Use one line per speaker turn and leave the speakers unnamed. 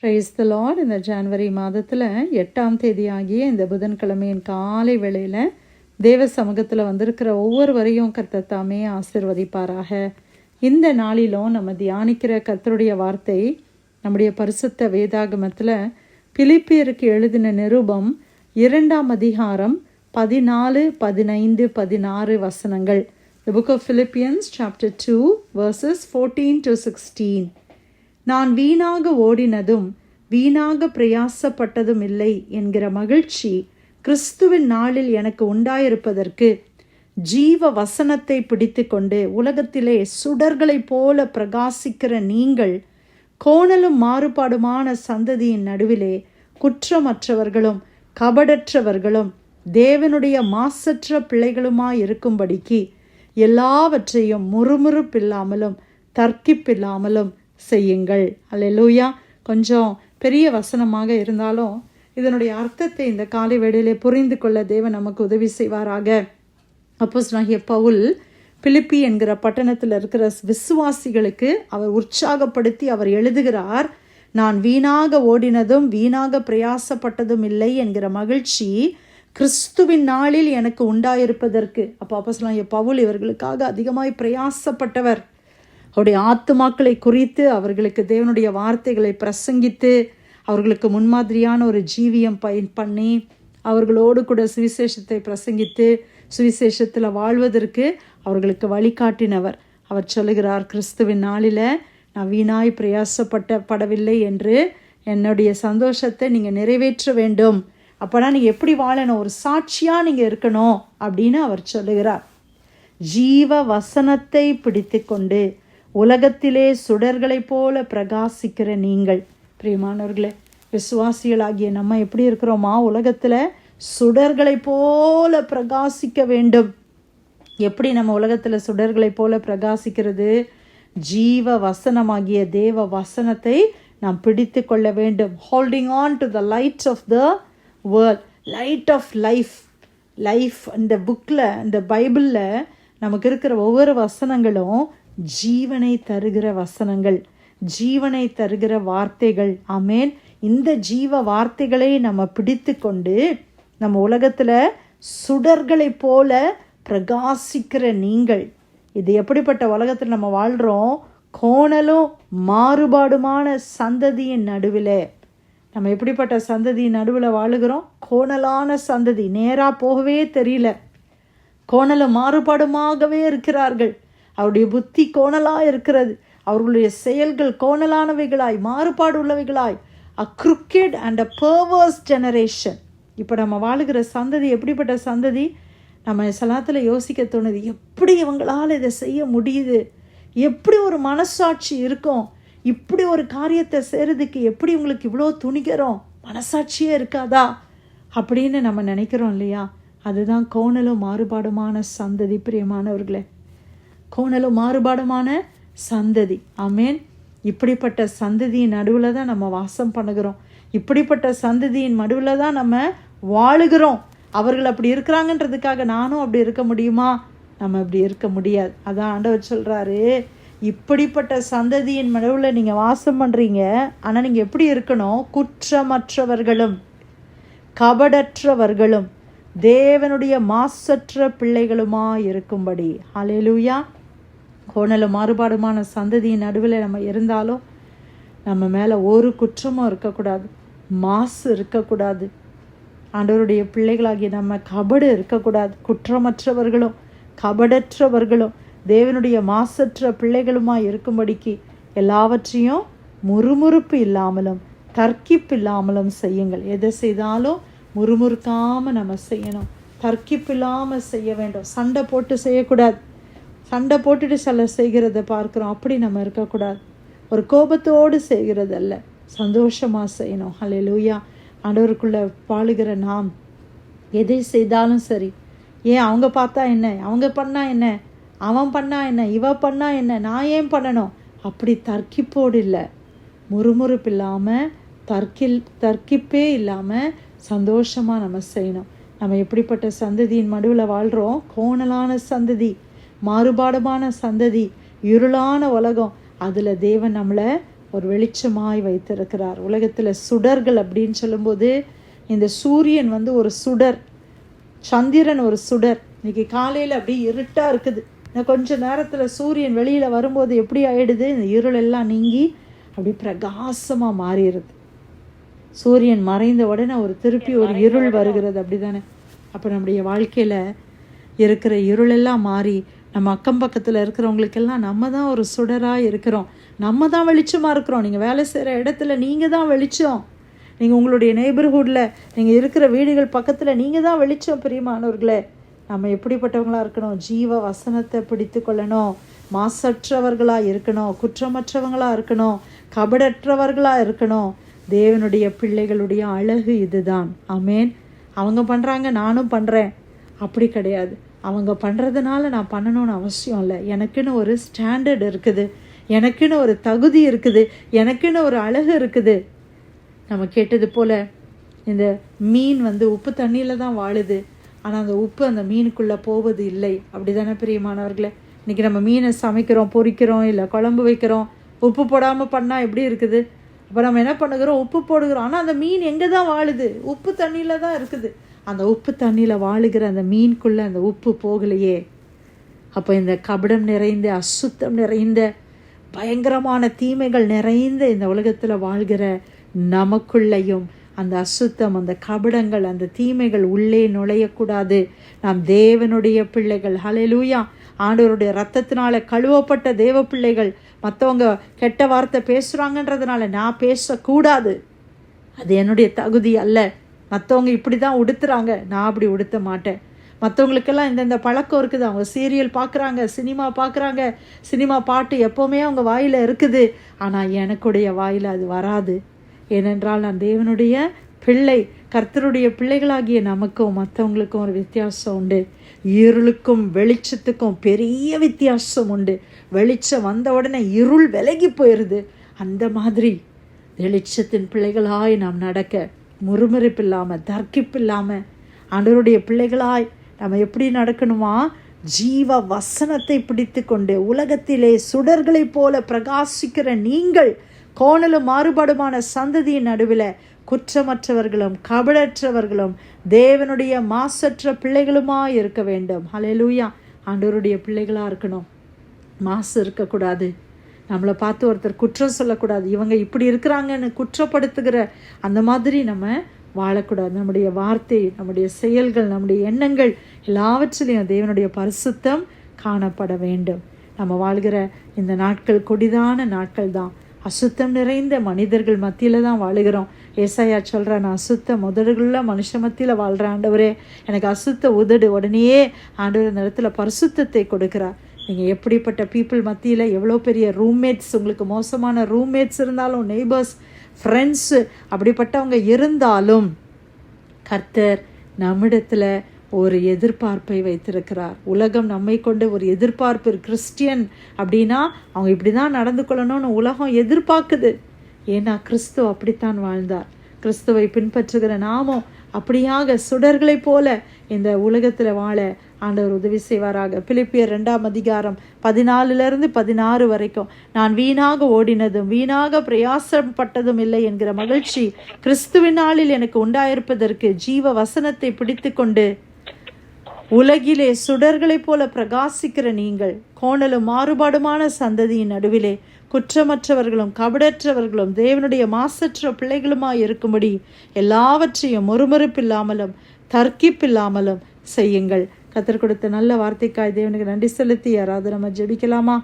Praise the Lord. இந்த ஜனவரி மாதத்தில் 8ஆம் தேதி ஆகிய இந்த புதன்கிழமையின் காலை வேளையில் தேவ சமூகத்தில் வந்திருக்கிற ஒவ்வொருவரையும் கர்த்தர் தாமே ஆசீர்வதிப்பாராக. இந்த நாளிலும் நம்ம தியானிக்கிற கர்த்தருடைய வார்த்தை நம்முடைய பரிசுத்த வேதாகமத்தில் பிலிப்பியருக்கு எழுதின நிருபம் 2ஆம் அதிகாரம் 14, 15, 16 வசனங்கள். The book of Philippians chapter 2 verses 14 to 16. நான் வீணாக ஓடினதும் வீணாக பிரயாசப்பட்டதும் இல்லை என்கிற மகிழ்ச்சி கிறிஸ்துவின் நாளில் எனக்கு உண்டாயிருப்பதற்கு ஜீவ வசனத்தை பிடித்து கொண்டு உலகத்திலே சுடர்களைப் போல பிரகாசிக்கிற நீங்கள் கோணலும் மாறுபாடுமான சந்ததியின் நடுவிலே குற்றமற்றவர்களும் கபடற்றவர்களும் தேவனுடைய மாசற்ற பிள்ளைகளுமாயிருக்கும்படிக்கு எல்லாவற்றையும் முறுமுறுப்பில்லாமலும் தர்க்கிப்பில்லாமலும் செய்யுங்கள். அல்லேலூயா. கொஞ்சம் பெரிய வசனமாக இருந்தாலும் இதனுடைய அர்த்தத்தை இந்த காலை வேளையிலே புரிந்து கொள்ள தேவன் நமக்கு உதவி செய்வாராக. அப்போஸ்தலனாகிய பவுல் பிலிப்பி என்கிற பட்டணத்தில் இருக்கிற விசுவாசிகளுக்கு அவர் உற்சாகப்படுத்தி அவர் எழுதுகிறார், நான் வீணாக ஓடினதும் வீணாக பிரயாசப்பட்டதும் இல்லை என்கிற மகிழ்ச்சி கிறிஸ்துவின் நாளில் எனக்கு உண்டாயிருப்பதற்கு. அப்போ அப்போஸ்தலனாகிய பவுல் இவர்களுக்காக அதிகமாய் பிரயாசப்பட்டவர். அவருடைய ஆத்துமாக்களை குறித்து அவர்களுக்கு தேவனுடைய வார்த்தைகளை பிரசங்கித்து அவர்களுக்கு முன்மாதிரியான ஒரு ஜீவியம் பண்ணி அவர்களோடு கூட சுவிசேஷத்தை பிரசங்கித்து சுவிசேஷத்தில் வாழ்வதற்கு அவர்களுக்கு வழிகாட்டினவர். அவர் சொல்லுகிறார், கிறிஸ்துவின் நாளில் நான் வீணாய் பிரயாசப்படவில்லை என்று என்னுடைய சந்தோஷத்தை நீங்கள் நிறைவேற்ற வேண்டும். அப்போனா நீங்கள் எப்படி வாழணும், ஒரு சாட்சியாக நீங்கள் இருக்கணும் அப்படின்னு அவர் சொல்லுகிறார். ஜீவ வசனத்தை பிடித்து கொண்டு உலகத்திலே சுடர்களைப் போல பிரகாசிக்கிற நீங்கள். பிரியமானவர்களே, விசுவாசிகளாகிய நம்ம எப்படி இருக்கிறோமா, உலகத்தில் சுடர்களைப் போல பிரகாசிக்க வேண்டும். எப்படி நம்ம உலகத்தில் சுடர்களைப் போல பிரகாசிக்கிறது? ஜீவ வசனமாகிய தேவ வசனத்தை நாம் பிடித்து கொள்ள வேண்டும். Holding on to the light of the world, light of life. Life இந்த புக்கில், இந்த பைபிளில் நமக்கு இருக்கிற ஒவ்வொரு வசனங்களும் ஜீவனை தருகிற வசனங்கள், ஜீவனை தருகிற வார்த்தைகள். ஆமேன். இந்த ஜீவ வார்த்தைகளை நம்ம பிடித்து கொண்டு நம்ம உலகத்தில் சுடர்களைப் போல பிரகாசிக்கிற நீங்கள். இது எப்படிப்பட்ட உலகத்தில் நம்ம வாழ்கிறோம்? கோணலும் மாறுபாடுமான சந்ததியின் நடுவில். நம்ம எப்படிப்பட்ட சந்ததியின் நடுவில் வாழுகிறோம்? கோணலான சந்ததி, நேராக போகவே தெரியல, கோணலும் மாறுபாடுமாகவே இருக்கிறார்கள். அவருடைய புத்தி கோணலாக இருக்கிறது, அவர்களுடைய செயல்கள் கோணலானவைகளாய் மாறுபாடு உள்ளவைகளாய். அ crooked and a perverse generation. இப்போ நம்ம வாழுகிற சந்ததி எப்படிப்பட்ட சந்ததி? நம்ம சலாத்தில் யோசிக்க தோணுது, எப்படி இவங்களால் இதை செய்ய முடியுது, எப்படி ஒரு மனசாட்சி இருக்கும், இப்படி ஒரு காரியத்தை செய்கிறதுக்கு எப்படி உங்களுக்கு இவ்வளோ துணிகிறோம், மனசாட்சியே இருக்காதா அப்படின்னு நம்ம நினைக்கிறோம் இல்லையா? அதுதான் கோணலும் மாறுபாடுமான சந்ததி. பிரியமானவர்களே, கோணலும் மாறுபாடுமான சந்ததி. ஆமேன். இப்படிப்பட்ட சந்ததியின் நடுவில் தான் நம்ம வாசம் பண்ணுகிறோம். இப்படிப்பட்ட சந்ததியின் நடுவில் தான் நம்ம வாழுகிறோம். அவர்கள் அப்படி இருக்கிறாங்கன்றதுக்காக நானும் அப்படி இருக்க முடியுமா? நம்ம அப்படி இருக்க முடியாது. அதான் ஆண்டவர் சொல்கிறாரு, இப்படிப்பட்ட சந்ததியின் நடுவில் நீங்கள் வாசம் பண்ணுறீங்க, ஆனால் நீங்கள் எப்படி இருக்கணும்? குற்றமற்றவர்களும் கபடற்றவர்களும் தேவனுடைய மாசற்ற பிள்ளைகளுமா இருக்கும்படி. ஹல்லேலூயா. கோணலும் மாறுபாடுமான சந்ததியின் நடுவில் நம்ம இருந்தாலும் நம்ம மேலே ஒரு குற்றமும் இருக்கக்கூடாது, மாசு இருக்கக்கூடாது. ஆண்டவருடைய பிள்ளைகளாகிய நம்ம கபடு இருக்கக்கூடாது. குற்றமற்றவர்களும் கபடற்றவர்களும் தேவனுடைய மாசற்ற பிள்ளைகளுமா இருக்கும்படிக்கு எல்லாவற்றையும் முறுமுறுப்பு இல்லாமலும் தர்க்கிப்பு இல்லாமலும் செய்யுங்கள். எதை செய்தாலும் முறுமுறுக்காமல் நம்ம செய்யணும், தர்க்கிப்பு இல்லாமல் செய்ய வேண்டும். சண்டை போட்டு செய்யக்கூடாது. சண்டை போட்டுட்டு சிலர் செய்கிறத பார்க்குறோம், அப்படி நம்ம இருக்கக்கூடாது. ஒரு கோபத்தோடு செய்கிறது அல்ல, சந்தோஷமாக செய்யணும். ஹல்லேலூயா. ஆண்டவருக்குள்ளே வாழுகிற நாம் எதை செய்தாலும் சரி, ஏன் அவங்க பார்த்தா என்ன, அவங்க பண்ணா என்ன, அவன் பண்ணா என்ன, இவ பண்ணா என்ன, நான் ஏன் பண்ணணும், அப்படி தர்க்கிப்போடு இல்லை, முறுமுறுப்பு இல்லாமல் தர்க்கிப்பே இல்லாமல் சந்தோஷமாக நம்ம செய்யணும். நம்ம எப்படிப்பட்ட சந்ததியின் நடுவில் வாழ்கிறோம்? கோணலான சந்ததி, மாறுபாடுமான சந்ததி, இருளான உலகம். அதில் தேவன் நம்மளை ஒரு வெளிச்சமாய் வைத்திருக்கிறார். உலகத்தில் சுடர்கள் அப்படின்னு சொல்லும்போது இந்த சூரியன் ஒரு சுடர், சந்திரன் ஒரு சுடர். இன்னைக்கு காலையில் அப்படி இருட்டாக இருக்குது. கொஞ்ச நேரத்தில் சூரியன் வெளியில் வரும்போது எப்படி ஆயிடுது, இந்த இருள் எல்லாம் நீங்கி அப்படி பிரகாசமாக மாறிடுது. சூரியன் மறைந்த உடனே திருப்பி ஒரு இருள் வருகிறது, அப்படி தானே? அப்போ நம்முடைய வாழ்க்கையில் இருக்கிற இருளெல்லாம் மாறி நம்ம அக்கம் பக்கத்தில் இருக்கிறவங்களுக்கெல்லாம் நம்ம தான் ஒரு சுடராக இருக்கிறோம், நம்ம தான் வெளிச்சமாக இருக்கிறோம். நீங்கள் வேலை செய்கிற இடத்துல நீங்கள் தான் வெளிச்சம். நீங்கள் உங்களுடைய நெய்பர்ஹுட்டில் நீங்கள் இருக்கிற வீடுகள் பக்கத்தில் நீங்கள் தான் வெளிச்சம். பிரியமானவர்களே, நம்ம எப்படிப்பட்டவங்களாக இருக்கணும்? ஜீவ வசனத்தை பிடித்து கொள்ளணும், மாசற்றவர்களாக இருக்கணும், குற்றமற்றவங்களாக இருக்கணும், கபடற்றவர்களாக இருக்கணும். தேவனுடைய பிள்ளைகளுடைய அழகு இதுதான். ஆமேன். அவங்க பண்ணுறாங்க நானும் பண்ணுறேன் அப்படி கிடையாது. அவங்க பண்ணுறதுனால நான் பண்ணணும்னு அவசியம் இல்லை. எனக்குன்னு ஒரு ஸ்டாண்டர்ட் இருக்குது, எனக்குன்னு ஒரு தகுதி இருக்குது, எனக்குன்னு ஒரு அழகு இருக்குது. நம்ம கேட்டது போல் இந்த மீன் உப்பு தண்ணியில் தான் வாழுது, ஆனால் அந்த உப்பு அந்த மீனுக்குள்ளே போவது இல்லை. அப்படி தானே பிரியமானவர்களே? இன்றைக்கி நம்ம மீனை சமைக்கிறோம், பொரிக்கிறோம், இல்லை குழம்பு வைக்கிறோம், உப்பு போடாமல் பண்ணால் எப்படி இருக்குது? அப்போ நம்ம என்ன பண்ணுகிறோம்? உப்பு போடுகிறோம். ஆனால் அந்த மீன் எங்கே தான் வாழுது? உப்பு தண்ணியில் தான் இருக்குது. அந்த உப்பு தண்ணியில் வாழுகிற அந்த மீனுக்குள்ளே அந்த உப்பு போகலையே. அப்போ இந்த கபடம் நிறைந்த, அசுத்தம் நிறைந்த, பயங்கரமான தீமைகள் நிறைந்த இந்த உலகத்தில் வாழ்கிற நமக்குள்ளேயும் அந்த அசுத்தம், அந்த கபடங்கள், அந்த தீமைகள் உள்ளே நுழையக்கூடாது. நாம் தேவனுடைய பிள்ளைகள். ஹல்லேலூயா. ஆண்டவருடைய இரத்தத்தினால கழுவப்பட்ட தேவ பிள்ளைகள். மற்றவங்க கெட்ட வார்த்தை பேசுகிறாங்கன்றதுனால நான் பேசக்கூடாது, அது என்னுடைய தகுதி அல்ல. மற்றவங்க இப்படி தான் உடுத்துறாங்க, நான் அப்படி உடுத்த மாட்டேன். மற்றவங்களுக்கெல்லாம் இந்தந்த பழக்கம் இருக்குது, அவங்க சீரியல் பார்க்குறாங்க, சினிமா பார்க்குறாங்க, சினிமா பாட்டு எப்போவுமே அவங்க வாயில் இருக்குது. ஆனால் எனக்குடைய வாயில் அது வராது. ஏனென்றால் நான் தேவனுடைய பிள்ளை. கர்த்தருடைய பிள்ளைகளாகிய நமக்கும் மற்றவங்களுக்கும் ஒரு வித்தியாசம் உண்டு. இருளுக்கும் வெளிச்சத்துக்கும் பெரிய வித்தியாசம் உண்டு. வெளிச்சம் வந்த உடனே இருள் விலகி போயிடுது. அந்த மாதிரி வெளிச்சத்தின் பிள்ளைகளாய் நாம் நடக்க, முறுமுறுப்பில்லாமல், தர்க்கிப்பில்லாமல், ஆண்டவருடைய பிள்ளைகளாய் நம்ம எப்படி நடக்கணுமா? ஜீவ வசனத்தை பிடித்து கொண்டு உலகத்திலே சுடர்களைப் போல பிரகாசிக்கிற நீங்கள் கோணலும் மாறுபாடுமான சந்ததியின் நடுவில் குற்றமற்றவர்களும் கபடற்றவர்களும் தேவனுடைய மாசற்ற பிள்ளைகளுமாய் இருக்க வேண்டும். ஹல்லேலூயா. ஆண்டவருடைய பிள்ளைகளாக இருக்கணும். மாசு இருக்கக்கூடாது. நம்மளை பார்த்து ஒருத்தர் குற்றம் சொல்லக்கூடாது, இவங்க இப்படி இருக்கிறாங்கன்னு குற்றப்படுத்துகிற அந்த மாதிரி நம்ம வாழக்கூடாது. நம்முடைய வார்த்தை, நம்முடைய செயல்கள், நம்முடைய எண்ணங்கள் எல்லாவற்றிலையும் தேவனுடைய பரிசுத்தம் காணப்பட வேண்டும். நம்ம வாழ்கிற இந்த நாட்கள் கொடிதான நாட்கள் தான். அசுத்தம் நிறைந்த மனிதர்கள் மத்தியில் தான் வாழுகிறோம். ஏசாயா சொல்கிற, நான் அசுத்த உதடுகளுள்ள மனுஷ மத்தியில் வாழ்கிறேன் ஆண்டவரே, எனக்கு அசுத்த உதடு. உடனேயே ஆண்டவர் இந்த இடத்துல பரிசுத்தத்தை கொடுக்குறார். நீங்கள் எப்படிப்பட்ட பீப்புள் மத்தியில், எவ்வளோ பெரிய ரூம்மேட்ஸ், உங்களுக்கு மோசமான ரூம்மேட்ஸ் இருந்தாலும், நெய்பர்ஸ், ஃப்ரெண்ட்ஸு, அப்படிப்பட்டவங்க இருந்தாலும் கர்த்தர் நம்மிடத்தில் ஒரு எதிர்பார்ப்பை வைத்திருக்கிறார். உலகம் நம்மை கொண்டு ஒரு எதிர்பார்ப்பு. கிறிஸ்டியன் அப்படின்னா அவங்க இப்படி தான் நடந்து கொள்ளணும்னு உலகம் எதிர்பார்க்குது. ஏன்னா கிறிஸ்துவ அப்படித்தான் வாழ்ந்தார். கிறிஸ்துவை பின்பற்றுகிற நாமும் அப்படியாக சுடர்களைப் போல இந்த உலகத்தில் வாழ ஆண்டவர் உதவி செய்வாராக. பிலிப்பியர் 2:14 வரைக்கும், நான் வீணாக ஓடினதும் வீணாக பிரயாசப்பட்டதும் இல்லை என்கிற மகிழ்ச்சி கிறிஸ்துவின் நாளில் எனக்கு உண்டாயிருப்பதற்கு ஜீவ வசனத்தை பிடித்து கொண்டு உலகிலே சுடர்களைப் போல பிரகாசிக்கிற நீங்கள் கோணலும் மாறுபாடுமான சந்ததியின் நடுவிலே குற்றமற்றவர்களும் கபடற்றவர்களும் தேவனுடைய மாசற்ற பிள்ளைகளுமாய் இருக்கும்படி எல்லாவற்றையும் முறுமுறுப்பில்லாமலும் தர்க்கிப்பில்லாமலும் செய்யுங்கள். கர்த்தர் கொடுத்த நல்ல வார்த்தைக்காய் தேவனுக்கு நன்றி செலுத்தி யாராவது நம்ம ஜெபிக்கலாமா?